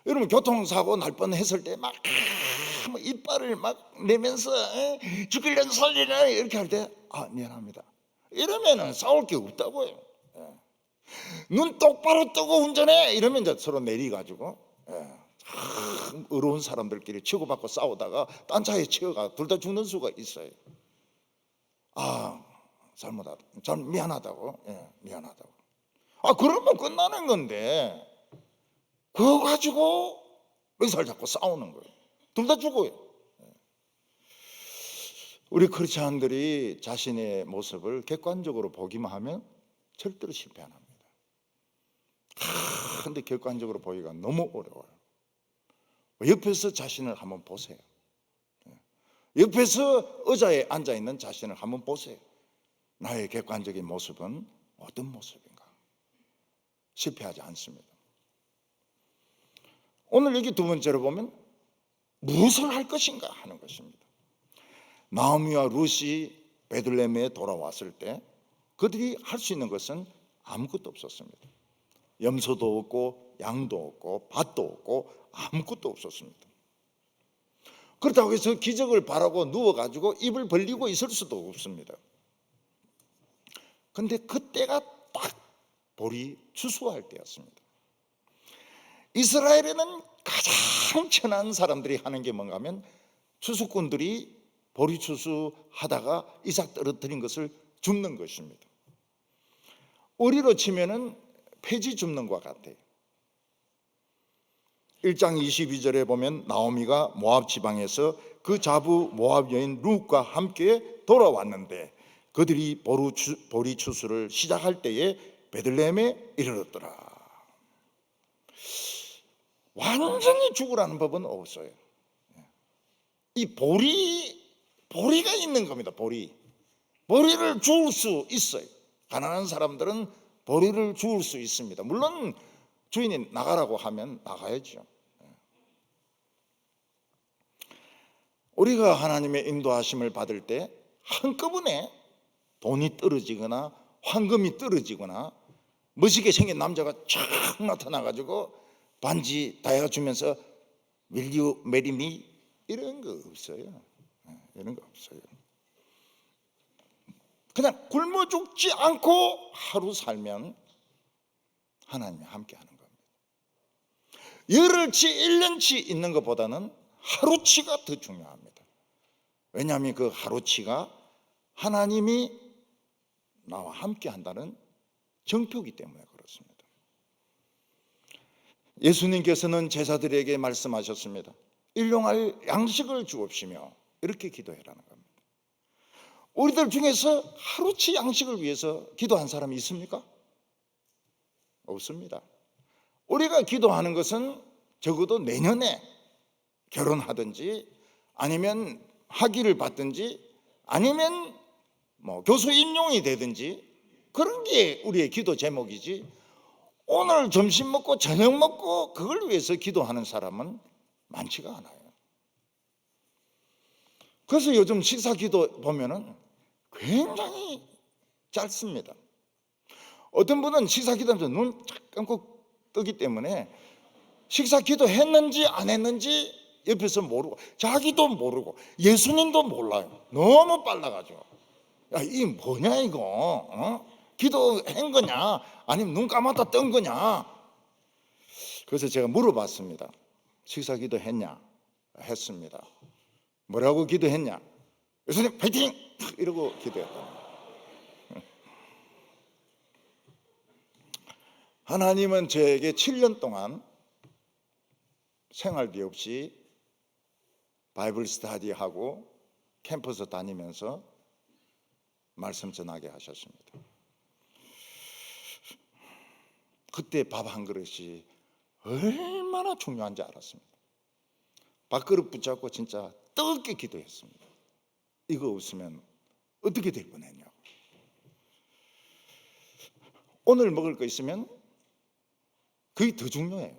여러분, 교통사고 날 뻔했을 때 막 이빨을 막 내면서 죽이려는 소리를 이렇게 할 때 미안합니다. 이러면은 싸울 게 없다고요. 눈 똑바로 뜨고 운전해 이러면 이제 서로 내리가지고 의로운 사람들끼리 치고받고 싸우다가 딴 차에 치여가 둘 다 죽는 수가 있어요. 잘못하다, 미안하다고. 미안하다고. 그러면 끝나는 건데 그거 가지고 멱살 잡고 싸우는 거예요. 둘 다 죽어요. 우리 크리스찬들이 자신의 모습을 객관적으로 보기만 하면 절대로 실패 안 합니다. 근데 객관적으로 보기가 너무 어려워요. 옆에서 자신을 한번 보세요. 옆에서 의자에 앉아있는 자신을 한번 보세요. 나의 객관적인 모습은 어떤 모습인가? 실패하지 않습니다. 오늘 여기 두 번째로 보면 무엇을 할 것인가 하는 것입니다. 나오미와 룻이 베들레헴에 돌아왔을 때 그들이 할 수 있는 것은 아무것도 없었습니다. 염소도 없고 양도 없고 밭도 없고 아무것도 없었습니다. 그렇다고 해서 기적을 바라고 누워가지고 입을 벌리고 있을 수도 없습니다. 그런데 그때가 딱 보리 추수할 때였습니다. 이스라엘에는 가장 천한 사람들이 하는 게 뭔가 하면 추수꾼들이 보리 추수하다가 이삭 떨어뜨린 것을 줍는 것입니다. 우리로 치면은 폐지 줍는 것 같아요. 1장 22절에 보면 나오미가 모압 지방에서 그 자부 모압 여인 룻과 함께 돌아왔는데 그들이 보리 추수를 시작할 때에 베들레헴에 이르렀더라. 완전히 죽으라는 법은 없어요. 이 보리가 있는 겁니다. 보리를 주울 수 있어요. 가난한 사람들은 보리를 주울 수 있습니다. 물론 주인이 나가라고 하면 나가야죠. 우리가 하나님의 인도하심을 받을 때 한꺼번에 돈이 떨어지거나 황금이 떨어지거나 멋있게 생긴 남자가 쫙 나타나가지고 반지 다해주면서 Will you marry me? 이런 거 없어요. 이런 거 없어요. 그냥 굶어 죽지 않고 하루 살면 하나님이 함께 하는 겁니다. 열흘치 1년치 있는 것보다는 하루치가 더 중요합니다. 왜냐하면 그 하루치가 하나님이 나와 함께 한다는 정표이기 때문에 그렇습니다. 예수님께서는 제자들에게 말씀하셨습니다. 일용할 양식을 주옵시며 이렇게 기도해라는 겁니다. 우리들 중에서 하루치 양식을 위해서 기도한 사람이 있습니까? 없습니다. 우리가 기도하는 것은 적어도 내년에 결혼하든지 아니면 학위를 받든지 아니면 교수 임용이 되든지 그런 게 우리의 기도 제목이지, 오늘 점심 먹고 저녁 먹고 그걸 위해서 기도하는 사람은 많지가 않아요. 그래서 요즘 식사 기도 보면은 굉장히 짧습니다. 어떤 분은 식사 기도하면서 눈 감고 뜨기 때문에 식사 기도 했는지 안 했는지 옆에서 모르고, 자기도 모르고 예수님도 몰라요. 너무 빨라가지고. 야, 이 뭐냐 이거? 기도한 거냐 아니면 눈 감았다 뜬 거냐? 그래서 제가 물어봤습니다. 식사 기도 했냐? 했습니다. 뭐라고 기도했냐? 예수님 파이팅! 이러고 기도했다. 하나님은 저에게 7년 동안 생활비 없이 바이블 스터디하고 캠퍼스 다니면서 말씀 전하게 하셨습니다. 그때 밥 한 그릇이 얼마나 중요한지 알았습니다. 밥그릇 붙잡고 진짜 뜨겁게 기도했습니다. 이거 없으면 어떻게 될 뻔했냐고. 오늘 먹을 거 있으면 그게 더 중요해요.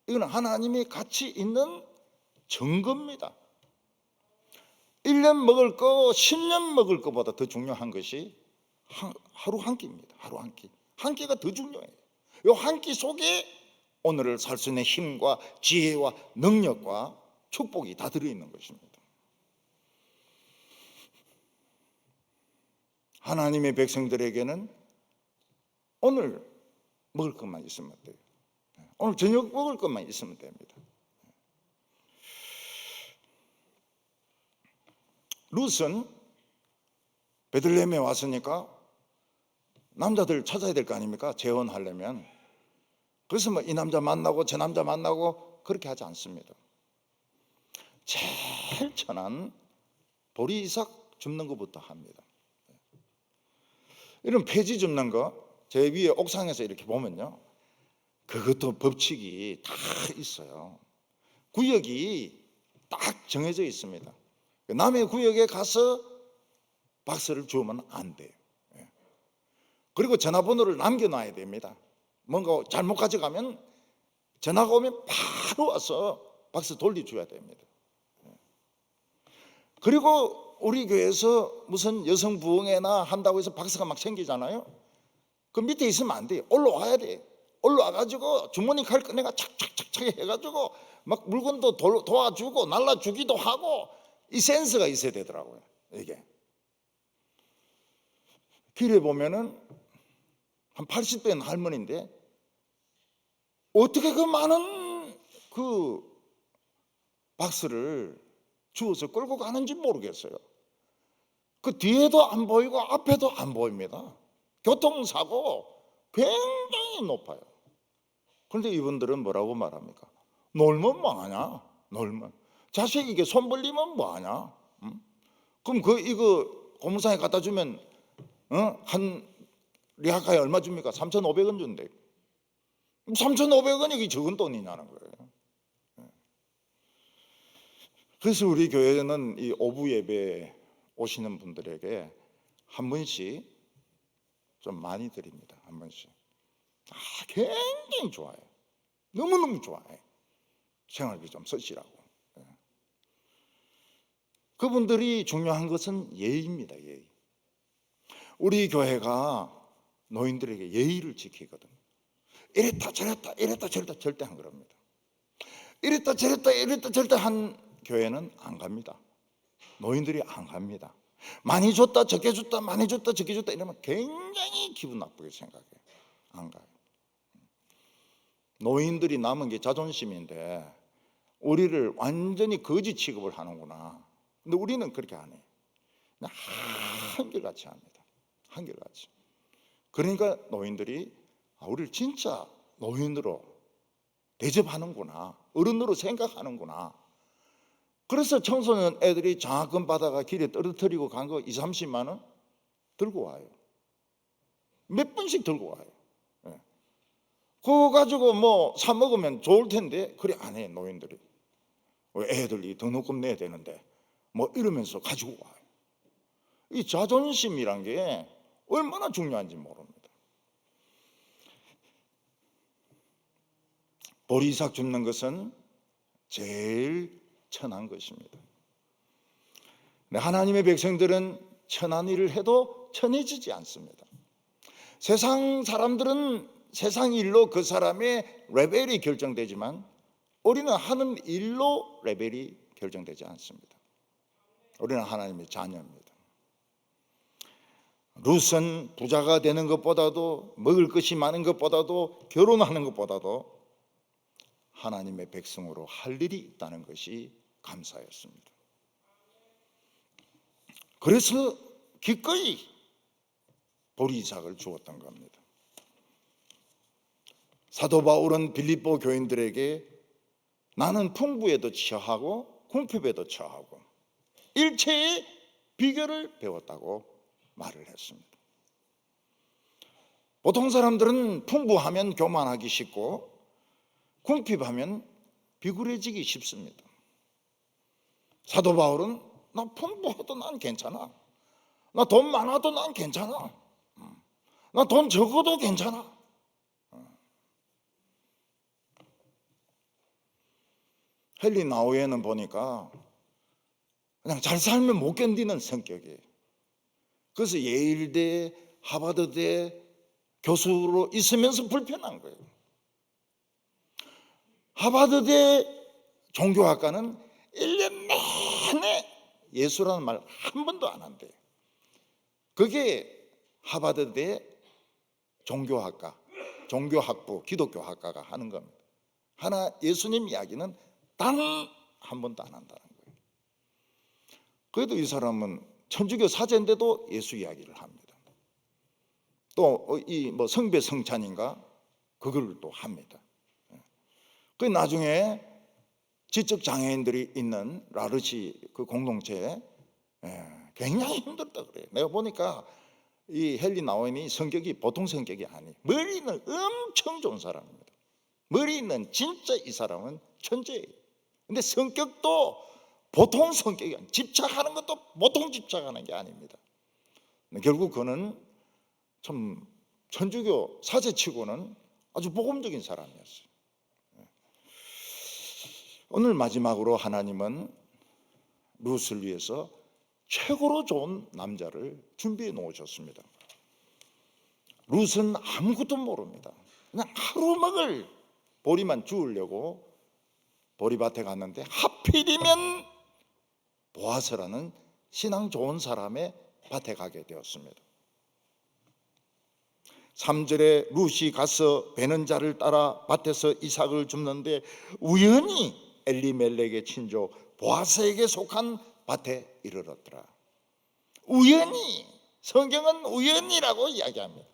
이건 하나님이 같이 있는 증거입니다. 1년 먹을 거 10년 먹을 거보다 더 중요한 것이 하루 한 끼입니다. 하루 한 끼. 한 끼가 더 중요해요. 이 한 끼 속에 오늘을 살 수 있는 힘과 지혜와 능력과 축복이 다 들어있는 것입니다. 하나님의 백성들에게는 오늘 먹을 것만 있으면 돼요. 오늘 저녁 먹을 것만 있으면 됩니다. 룻은 베들레헴에 왔으니까 남자들 찾아야 될 거 아닙니까? 재혼하려면. 그래서 이 남자 만나고 저 남자 만나고 그렇게 하지 않습니다. 제일 천한 보리 이삭 줍는 것부터 합니다. 이런 폐지 줍는 거, 제 위에 옥상에서 이렇게 보면요, 그것도 법칙이 다 있어요. 구역이 딱 정해져 있습니다. 남의 구역에 가서 박스를 주우면 안 돼요. 그리고 전화번호를 남겨놔야 됩니다. 뭔가 잘못 가져가면 전화가 오면 바로 와서 박스 돌려줘야 됩니다. 그리고 우리 교회에서 무슨 여성 부흥회나 한다고 해서 박스가 막 생기잖아요. 그 밑에 있으면 안 돼요. 올라와야 돼. 올라와가지고 주머니 칼 꺼내가 착착착착 해가지고 막 물건도 도와주고 날라주기도 하고, 이 센스가 있어야 되더라고요. 이게 길에 보면은 한 80대는 할머니인데 어떻게 그 많은 그 박스를 주워서 끌고 가는지 모르겠어요. 그 뒤에도 안 보이고 앞에도 안 보입니다. 교통사고 굉장히 높아요. 그런데 이분들은 뭐라고 말합니까? 놀면 뭐하냐? 놀면 자식에게 손 벌리면 뭐하냐? 그럼 이거 고물상에 갖다 주면 한 리아카에 얼마 줍니까? 3,500원 준대. 3,500원이 적은 돈이냐는 거예요. 그래서 우리 교회는 이 오부 예배 오시는 분들에게 한 번씩 좀 많이 드립니다. 한 번씩. 굉장히 좋아요. 너무너무 좋아해. 생활비 좀 쓰시라고. 그분들이 중요한 것은 예의입니다. 예의. 우리 교회가 노인들에게 예의를 지키거든. 이랬다 저랬다 이랬다 저랬다 절대 안 그럽니다. 이랬다 저랬다 이랬다 저랬다 한 교회는 안 갑니다. 노인들이 안 갑니다. 많이 줬다 적게 줬다 많이 줬다 적게 줬다 이러면 굉장히 기분 나쁘게 생각해요. 안 가요. 노인들이 남은 게 자존심인데 우리를 완전히 거지 취급을 하는구나. 근데 우리는 그렇게 안 해요. 그냥 한결같이 합니다. 한결같이. 그러니까 노인들이 우리를 진짜 노인으로 대접하는구나, 어른으로 생각하는구나. 그래서 청소년 애들이 장학금 받아가 길에 떨어뜨리고 간 거 20, 30만 원 들고 와요. 몇 번씩 들고 와요. 예. 그거 가지고 뭐 사 먹으면 좋을 텐데 그래 안 해, 노인들이. 애들이 등록금 내야 되는데 뭐 이러면서 가지고 와요. 이 자존심이란 게 얼마나 중요한지 모릅니다. 보리삭 줍는 것은 제일 천한 것입니다. 하나님의 백성들은 천한 일을 해도 천해지지 않습니다. 세상 사람들은 세상 일로 그 사람의 레벨이 결정되지만 우리는 하는 일로 레벨이 결정되지 않습니다. 우리는 하나님의 자녀입니다. 룻은 부자가 되는 것보다도, 먹을 것이 많은 것보다도, 결혼하는 것보다도 하나님의 백성으로 할 일이 있다는 것이 감사였습니다. 그래서 기꺼이 보리삭을 주었던 겁니다. 사도 바울은 빌립보 교인들에게 나는 풍부에도 처하고 궁핍에도 처하고 일체의 비결을 배웠다고 말을 했습니다. 보통 사람들은 풍부하면 교만하기 쉽고 궁핍하면 비굴해지기 쉽습니다. 사도 바울은 나 풍부해도 난 괜찮아, 나 돈 많아도 난 괜찮아, 나 돈 적어도 괜찮아. 헨리 나우에는 보니까 그냥 잘 살면 못 견디는 성격이에요. 그래서 예일대, 하버드대 교수로 있으면서 불편한 거예요. 하버드대 종교학과는 1년 내내 예수라는 말 한 번도 안 한대요. 그게 하버드대 종교학과, 종교학부, 기독교학과가 하는 겁니다. 하나 예수님 이야기는 단 한 번도 안 한다는 거예요. 그래도 이 사람은 천주교 사제인데도 예수 이야기를 합니다. 또 이 뭐 성배 성찬인가 그걸 또 합니다. 그 나중에 지적 장애인들이 있는 라르시 그 공동체에 굉장히 힘들다 그래요. 내가 보니까 이 헨리 나우엔이 성격이 보통 성격이 아니에요. 머리는 엄청 좋은 사람입니다. 머리는 진짜 이 사람은 천재예요. 근데 성격도 보통 성격이 아니에요. 집착하는 것도 보통 집착하는 게 아닙니다. 결국 그는 참 천주교 사제치고는 아주 모범적인 사람이었어요. 오늘 마지막으로 하나님은 룻을 위해서 최고로 좋은 남자를 준비해 놓으셨습니다. 룻은 아무것도 모릅니다. 그냥 하루 먹을 보리만 주우려고 보리밭에 갔는데 하필이면 보아스라는 신앙 좋은 사람의 밭에 가게 되었습니다. 3절에 룻이 가서 베는 자를 따라 밭에서 이삭을 줍는데 우연히 엘리멜렉의 친조 보아스에게 속한 밭에 이르렀더라. 우연히, 성경은 우연이라고 이야기합니다.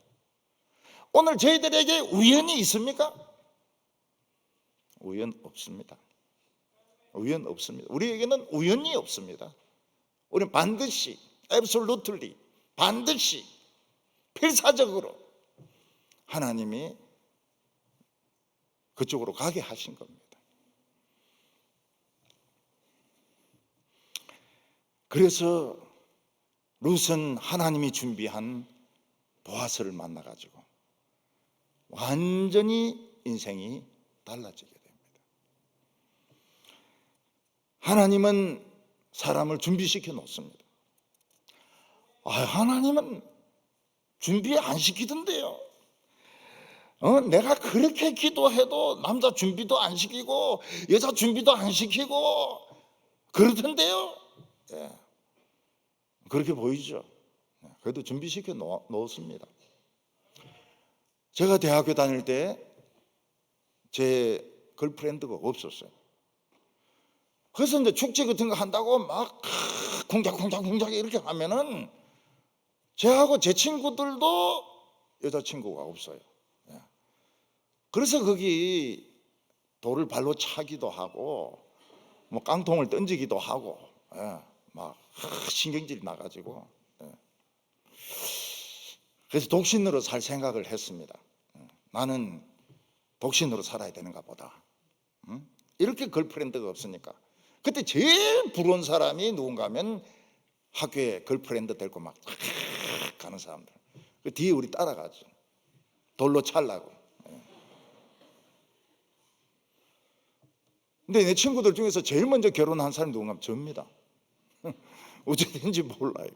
오늘 저희들에게 우연이 있습니까? 우연 없습니다. 우연 없습니다. 우리에게는 우연이 없습니다. 우리는 반드시, absolutely, 반드시 필사적으로 하나님이 그쪽으로 가게 하신 겁니다. 그래서 룻은 하나님이 준비한 보아스를 만나가지고 완전히 인생이 달라지게 됩니다. 하나님은 사람을 준비시켜 놓습니다. 하나님은 준비 안 시키던데요. 내가 그렇게 기도해도 남자 준비도 안 시키고 여자 준비도 안 시키고 그러던데요. 예. 그렇게 보이죠. 그래도 준비시켜 놓습니다. 제가 대학교 다닐 때 제 걸프렌드가 없었어요. 그래서 이제 축제 같은 거 한다고 막 쿵짝쿵짝쿵짝 이렇게 하면은 저하고 제 친구들도 여자친구가 없어요. 예. 그래서 거기 돌을 발로 차기도 하고 뭐 깡통을 던지기도 하고, 예. 막 신경질이 나가지고, 예. 그래서 독신으로 살 생각을 했습니다. 나는 독신으로 살아야 되는가 보다. 이렇게 걸프렌드가 없으니까. 그때 제일 부러운 사람이 누군가 하면 학교에 걸프렌드 데리고 막 가는 사람들. 그 뒤에 우리 따라가죠. 돌로 찰라고. 근데 내 친구들 중에서 제일 먼저 결혼한 사람이 누군가 하면 저입니다. 어쩌든지 몰라요.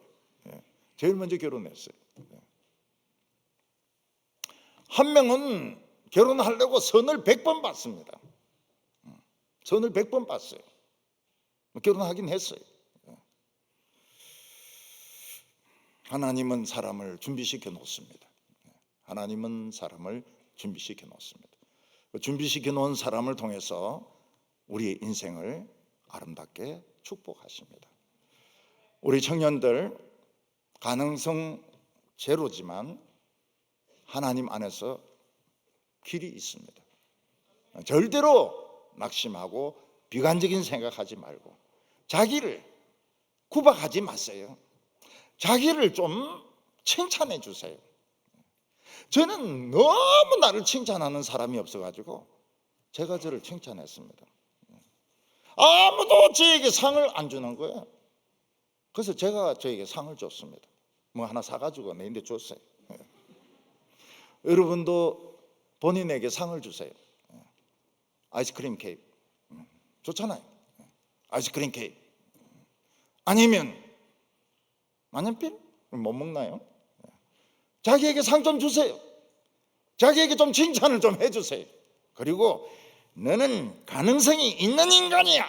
제일 먼저 결혼했어요. 한 명은 결혼하려고 선을 100번 봤습니다. 선을 100번 봤어요. 결혼하긴 했어요. 하나님은 사람을 준비시켜 놓습니다. 하나님은 사람을 준비시켜 놓습니다. 준비시켜 놓은 사람을 통해서 우리의 인생을 아름답게 축복하십니다. 우리 청년들 가능성 제로지만 하나님 안에서 길이 있습니다. 절대로 낙심하고 비관적인 생각하지 말고 자기를 구박하지 마세요. 자기를 좀 칭찬해 주세요. 저는 너무 나를 칭찬하는 사람이 없어가지고 제가 저를 칭찬했습니다. 아무도 저에게 상을 안 주는 거예요. 그래서 제가 저에게 상을 줬습니다. 뭐 하나 사가지고 내인데 줬어요. 여러분도 본인에게 상을 주세요. 아이스크림 케이크 좋잖아요. 아이스크림 케이크 아니면 만년필 못 먹나요? 자기에게 상 좀 주세요. 자기에게 좀 칭찬을 좀 해주세요. 그리고 너는 가능성이 있는 인간이야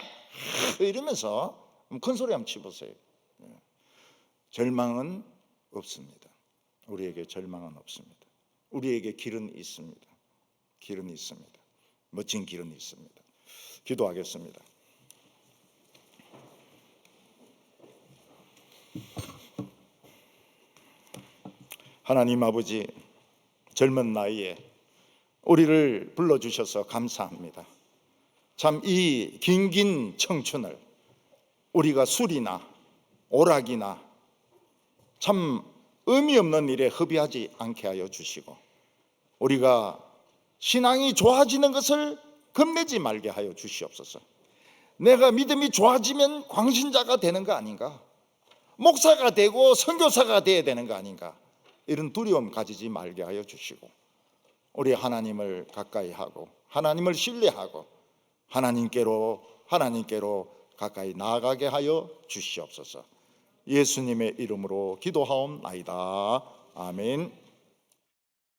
이러면서 큰 소리 한번 치보세요. 절망은 없습니다. 우리에게 절망은 없습니다. 우리에게 길은 있습니다. 길은 있습니다. 멋진 길은 있습니다. 기도하겠습니다. 하나님 아버지, 젊은 나이에 우리를 불러주셔서 감사합니다. 참 이 긴 청춘을 우리가 술이나 오락이나 참 의미 없는 일에 허비하지 않게 하여 주시고 우리가 신앙이 좋아지는 것을 겁내지 말게 하여 주시옵소서. 내가 믿음이 좋아지면 광신자가 되는 거 아닌가? 목사가 되고 선교사가 되어야 되는 거 아닌가? 이런 두려움 가지지 말게 하여 주시고 우리 하나님을 가까이 하고 하나님을 신뢰하고 하나님께로 가까이 나아가게 하여 주시옵소서. 예수님의 이름으로 기도하옵나이다. 아멘.